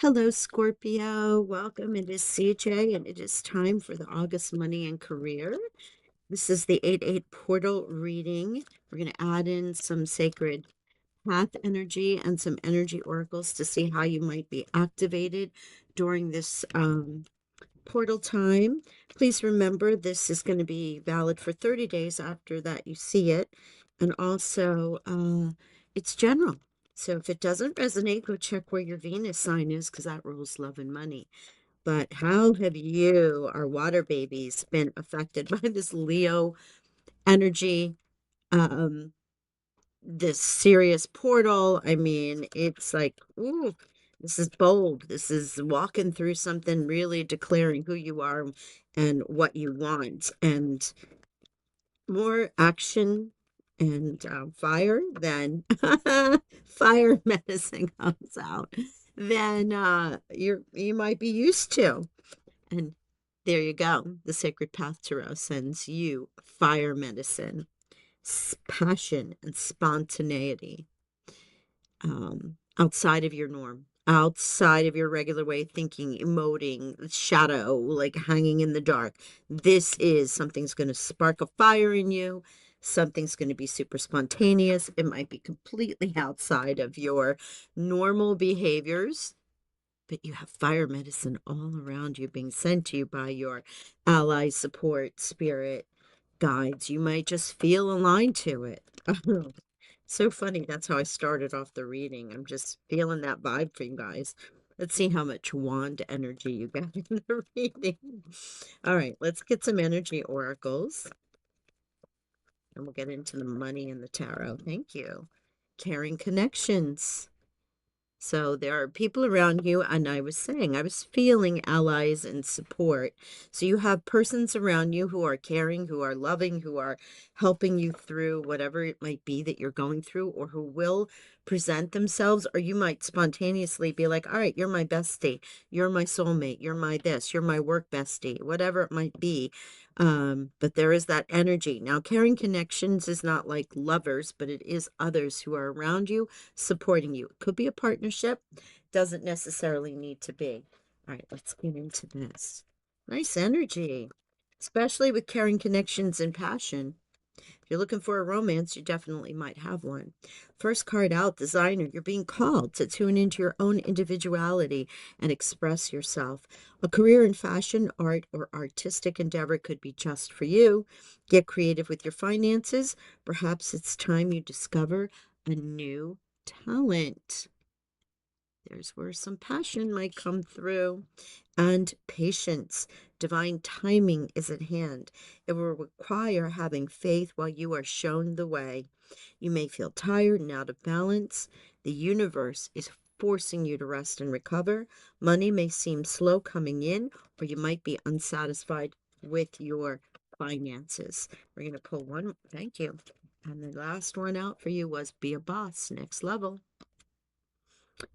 Hello, Scorpio. Welcome. It is CJ, and it is time for the August Money and Career. This is the 8-8 portal reading. We're going to add in some sacred path energy and some energy oracles to see how you might be activated during this portal time. Please remember this is going to be valid for 30 days after that you see it. And also, it's general. So if it doesn't resonate, go check where your Venus sign is because that rules love and money. But how have you, our water babies, been affected by this Leo energy? Um, this serious portal. I mean, it's like, ooh, this is bold. This is walking through something, really declaring who you are and what you want, and more action and fire than fire medicine comes out than you might be used to. And there you go. The Sacred Path Tarot sends you fire medicine, passion, and spontaneity, outside of your norm, outside of your regular way of thinking, emoting, shadow, like hanging in the dark. This is something's going to spark a fire in you. Something's going to be super spontaneous. It might be completely outside of your normal behaviors, but you have fire medicine all around you being sent to you by your allies, support, spirit, guides. You might just feel aligned to it. So funny. That's how I started off the reading. I'm just feeling that vibe for you guys. Let's see how much wand energy you got in the reading. All right, let's get some energy oracles and we'll get into the money and the tarot. Thank you. Caring connections. So there are people around you, and I was saying, I was feeling allies and support. So you have persons around you who are caring, who are loving, who are helping you through whatever it might be that you're going through, or who will present themselves, or you might spontaneously be like, all right, you're my bestie, you're my soulmate, you're my this, you're my work bestie, whatever it might be. But there is that energy. Now, caring connections is not like lovers, but it is others who are around you supporting you. It could be a partnership, doesn't necessarily need to be. All right, let's get into this. Nice energy, especially with caring connections and passion. If you're looking for a romance, you definitely might have one. First card out, designer. You're being called to tune into your own individuality and express yourself. A career in fashion, art, or artistic endeavor could be just for you. Get creative with your finances. Perhaps it's time you discover a new talent. There's where some passion might come through. And patience. Divine timing is at hand. It will require having faith while you are shown the way. You may feel tired and out of balance. The universe is forcing you to rest and recover. Money may seem slow coming in, or you might be unsatisfied with your finances. We're going to pull one. Thank you. And the last one out for you was be a boss, next level.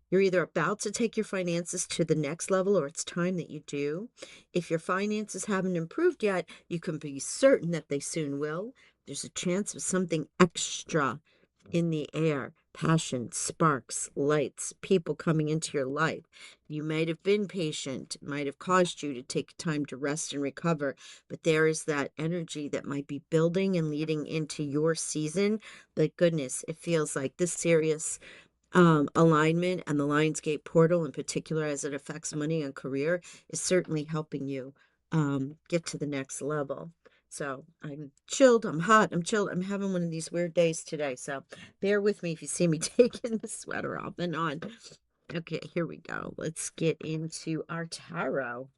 You're either about to take your finances to the next level or it's time that you do. If your finances haven't improved yet, you can be certain that they soon will. There's a chance of something extra in the air. Passion, sparks, lights, people coming into your life. You might have been patient, it might have caused you to take time to rest and recover, but there is that energy that might be building and leading into your season. But goodness, it feels like this serious alignment and the Lionsgate portal in particular as it affects money and career is certainly helping you get to the next level. So I'm chilled, I'm hot, I'm chilled. I'm having one of these weird days today. So bear with me if you see me taking the sweater off and on. Okay, here we go. Let's get into our tarot.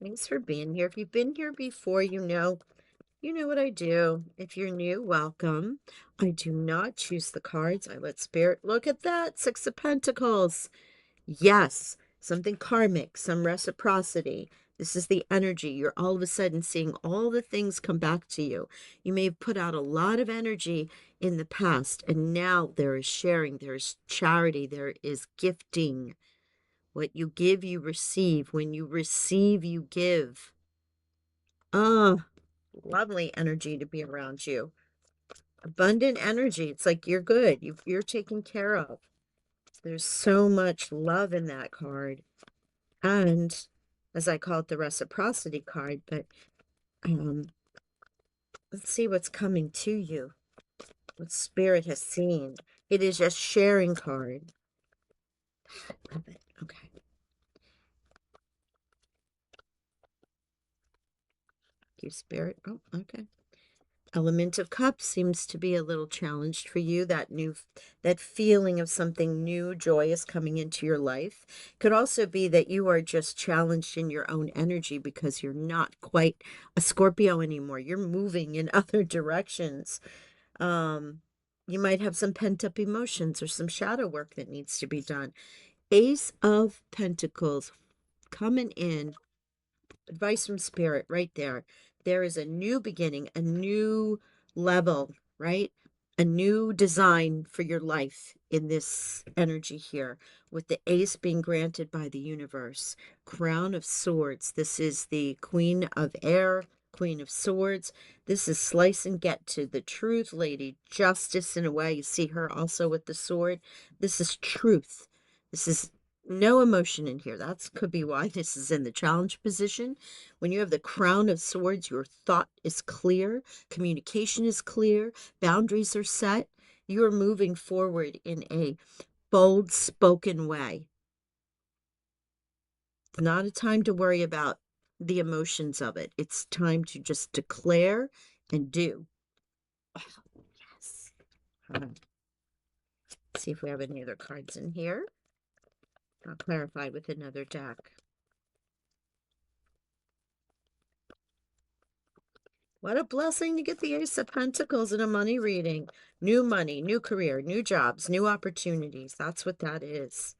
Thanks for being here. If you've been here before, you know what I do. If you're new, welcome. I do not choose the cards. I let Spirit look at that. Six of Pentacles. Yes, something karmic, some reciprocity. This is the energy. You're all of a sudden seeing all the things come back to you. You may have put out a lot of energy in the past, and now there is sharing, there is charity, there is gifting. What you give, you receive. When you receive, you give. Ah, lovely energy to be around you. Abundant energy. It's like you're good. You're taken care of. There's so much love in that card. And as I call it, the reciprocity card, but um, let's see what's coming to you, what spirit has seen. It is a sharing card. Love it. Okay. You spirit. Oh, okay. Element of Cups seems to be a little challenged for you. That feeling of something new, joyous coming into your life. Could also be that you are just challenged in your own energy because you're not quite a Scorpio anymore. You're moving in other directions. Um, you might have some pent up emotions or some shadow work that needs to be done. Ace of Pentacles coming in. Advice from spirit right there. There is a new beginning, a new level, right? A new design for your life in this energy here, with the ace being granted by the universe. Crown of Swords. This is the Queen of Air, Queen of Swords. This is slice and get to the truth, lady. Justice in a way. You see her also with the sword. This is truth. This is no emotion in here. That could be why this is in the challenge position. When you have the Crown of Swords, your thought is clear, communication is clear, boundaries are set. You're moving forward in a bold spoken way. It's not a time to worry about the emotions of it. It's time to just declare and do. Oh, yes. Let's see if we have any other cards in here. I'll clarify with another deck. What a blessing to get the Ace of Pentacles in a money reading. New money, new career, new jobs, new opportunities. That's what that is.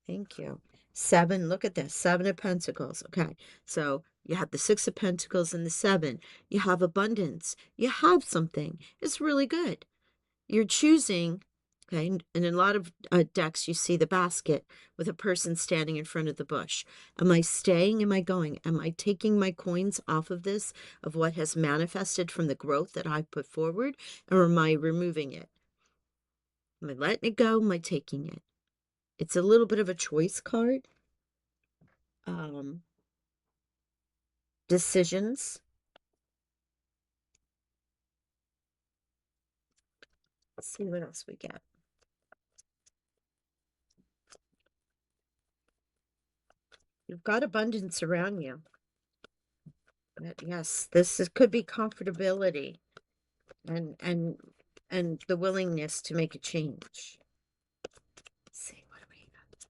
Thank you. Seven, look at this. Seven of Pentacles. Okay. So you have the Six of Pentacles and the Seven. You have abundance. You have something. It's really good. You're choosing, okay, and in a lot of decks, you see the basket with a person standing in front of the bush. Am I staying? Am I going? Am I taking my coins off of this, of what has manifested from the growth that I put forward, or am I removing it? Am I letting it go? Am I taking it? It's a little bit of a choice card. Decisions. Let's see what else we get. You've got abundance around you. But yes, could be comfortability and the willingness to make a change. Let's see what do we got.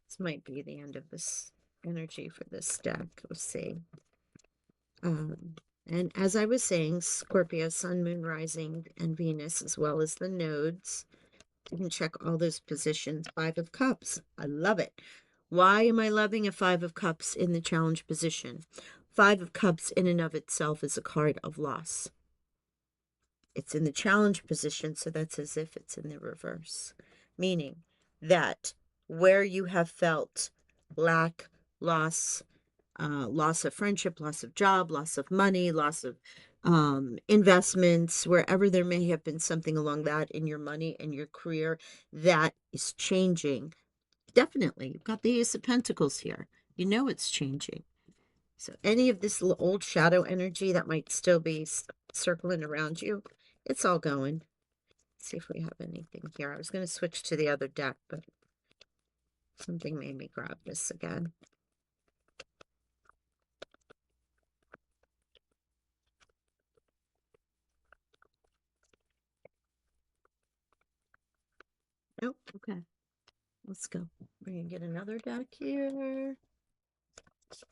This might be the end of this energy for this deck. We'll see. And as I was saying, Scorpio, Sun, Moon, Rising, and Venus, as well as the nodes. You can check all those positions. Five of Cups. I love it. Why am I loving a Five of Cups in the challenge position? Five of Cups in and of itself is a card of loss. It's in the challenge position, so that's as if it's in the reverse. Meaning that where you have felt lack, loss, loss of friendship, loss of job, loss of money, loss of investments, wherever there may have been something along that in your money and your career that is changing. Definitely. You've got the Ace of Pentacles here. You know it's changing. So any of this old shadow energy that might still be circling around you, it's all going. Let's see if we have anything here. I was going to switch to the other deck, but something made me grab this again. Nope. Okay. Let's go. We're going to get another deck here.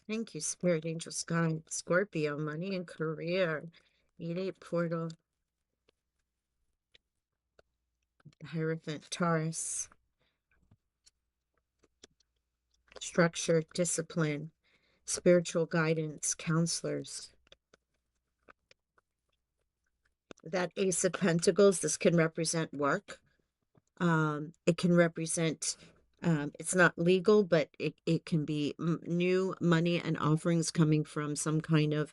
Thank you, Spirit Angel Sky. Scorpio, money and career. 8-8 portal. The Hierophant, Taurus. Structure, discipline, spiritual guidance, counselors. That Ace of Pentacles, this can represent work. It can represent It's not legal, but it can be new money and offerings coming from some kind of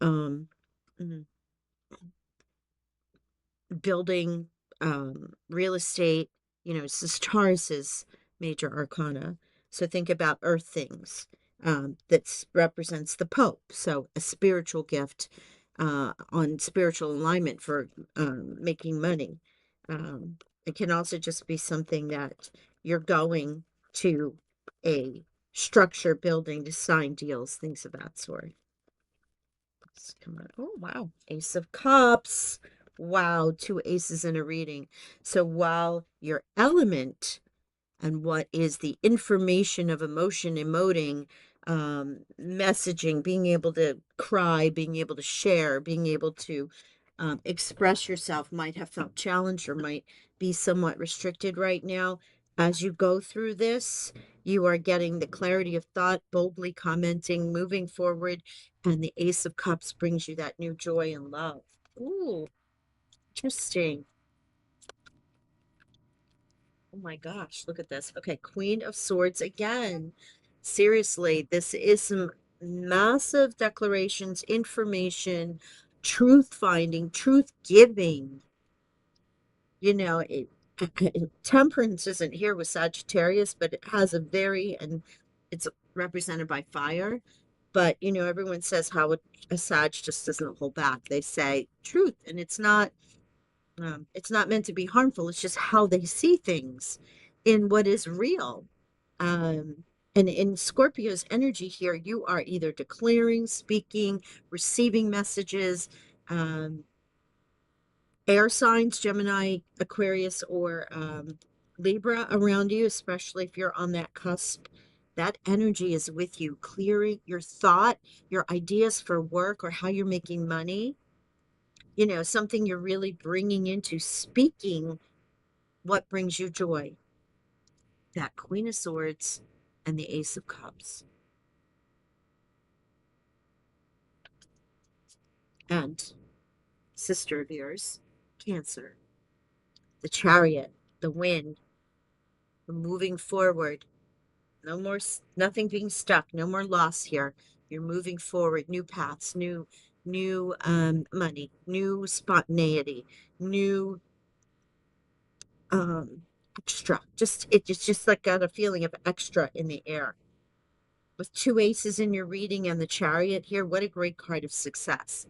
um, mm, building, real estate. This is Taurus's major arcana. So think about earth things. That represents the Pope. So a spiritual gift on spiritual alignment for making money. Um, it can also just be something that you're going to a structure building to sign deals, things of that sort. Come on. Oh, wow. Ace of Cups. Wow. Two aces in a reading. So while your element and what is the information of emotion, emoting, messaging, being able to cry, being able to share, being able to express yourself might have felt challenged or might be somewhat restricted right now. As you go through this, you are getting the clarity of thought, boldly commenting, moving forward, and the Ace of Cups brings you that new joy and love. Ooh, interesting. Oh my gosh, look at this. Okay, Queen of Swords again. Seriously, this is some massive declarations, information, truth finding, truth giving. You know, temperance isn't here with Sagittarius, but it has a very, and it's represented by fire. But, everyone says how a Sag just doesn't hold back. They say truth, and it's not meant to be harmful. It's just how they see things in what is real. Um, and in Scorpio's energy here, you are either declaring, speaking, receiving messages, um, air signs, Gemini, Aquarius, or Libra around you, especially if you're on that cusp. That energy is with you, clearing your thought, your ideas for work or how you're making money, something you're really bringing into speaking what brings you joy. That Queen of Swords and the Ace of Cups. And sister of yours, Cancer, the Chariot, the wind, moving forward. No more, nothing being stuck. No more loss here. You're moving forward, new paths, new money, new spontaneity, new extra. It's just like got a feeling of extra in the air. With two aces in your reading and the Chariot here, what a great card of success.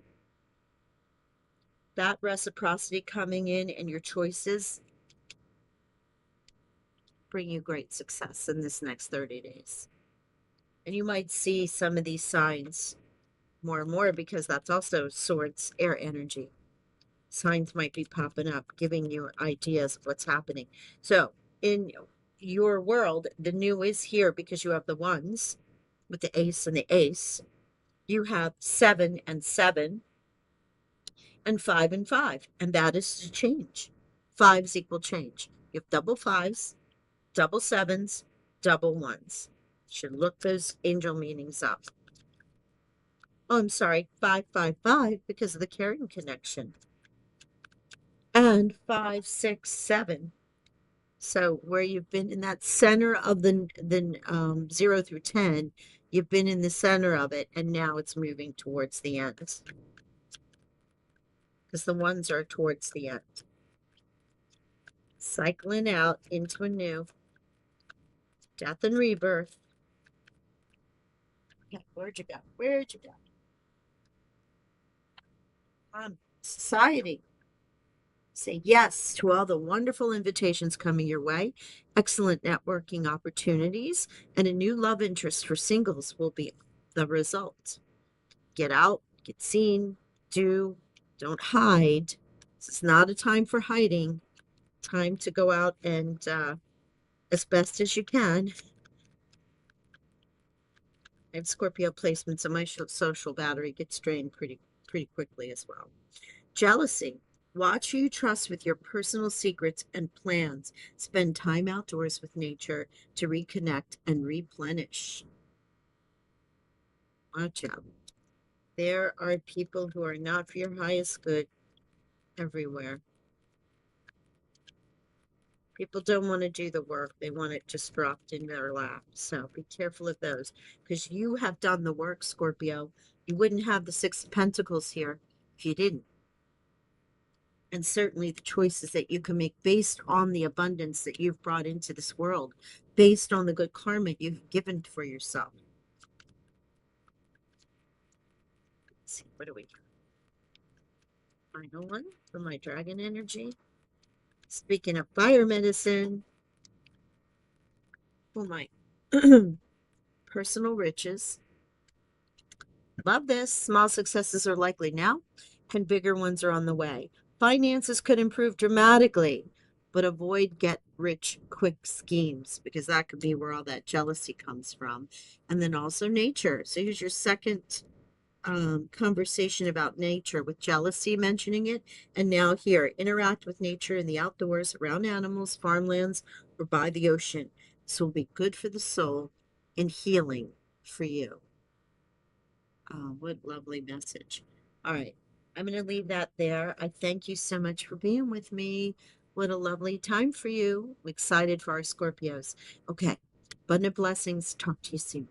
That reciprocity coming in and your choices bring you great success in this next 30 days. And you might see some of these signs more and more because that's also Swords air energy. Signs might be popping up, giving you ideas of what's happening. So in your world, the new is here because you have the ones with the ace and the ace. You have 7 and 7 and 5 and 5, and that is to change. Fives equal change. You have double fives, double sevens, double ones. Should look those angel meanings up. Oh, I'm sorry, 555 because of the carrying connection. And 5 6 7. So where you've been in that center of the 0 through 10, you've been in the center of it, and now it's moving towards the end. Because the ones are towards the end. Cycling out into a new death and rebirth. Okay, where'd you go? Where'd you go? Society. Say yes to all the wonderful invitations coming your way. Excellent networking opportunities and a new love interest for singles will be the result. Get out, get seen, don't hide. This is not a time for hiding. Time to go out and as best as you can. I have Scorpio placements, and my social battery gets drained pretty quickly as well. Jealousy. Watch who you trust with your personal secrets and plans. Spend time outdoors with nature to reconnect and replenish. Watch out. There are people who are not for your highest good everywhere. People don't want to do the work. They want it just dropped in their lap. So be careful of those because you have done the work, Scorpio. You wouldn't have the Six of Pentacles here if you didn't. And certainly the choices that you can make based on the abundance that you've brought into this world, based on the good karma you've given for yourself. Let's see, what do we final one for my dragon energy? Speaking of fire medicine, oh my personal riches. Love this. Small successes are likely now, and bigger ones are on the way. Finances could improve dramatically, but avoid get rich quick schemes because that could be where all that jealousy comes from. And then also nature. So here's your second conversation about nature with jealousy mentioning it. And now here, interact with nature in the outdoors, around animals, farmlands, or by the ocean. This will be good for the soul and healing for you. Oh, what lovely message. All right. I'm going to leave that there. I thank you so much for being with me. What a lovely time for you. I'm excited for our Scorpios. Okay. Abundant blessings. Talk to you soon.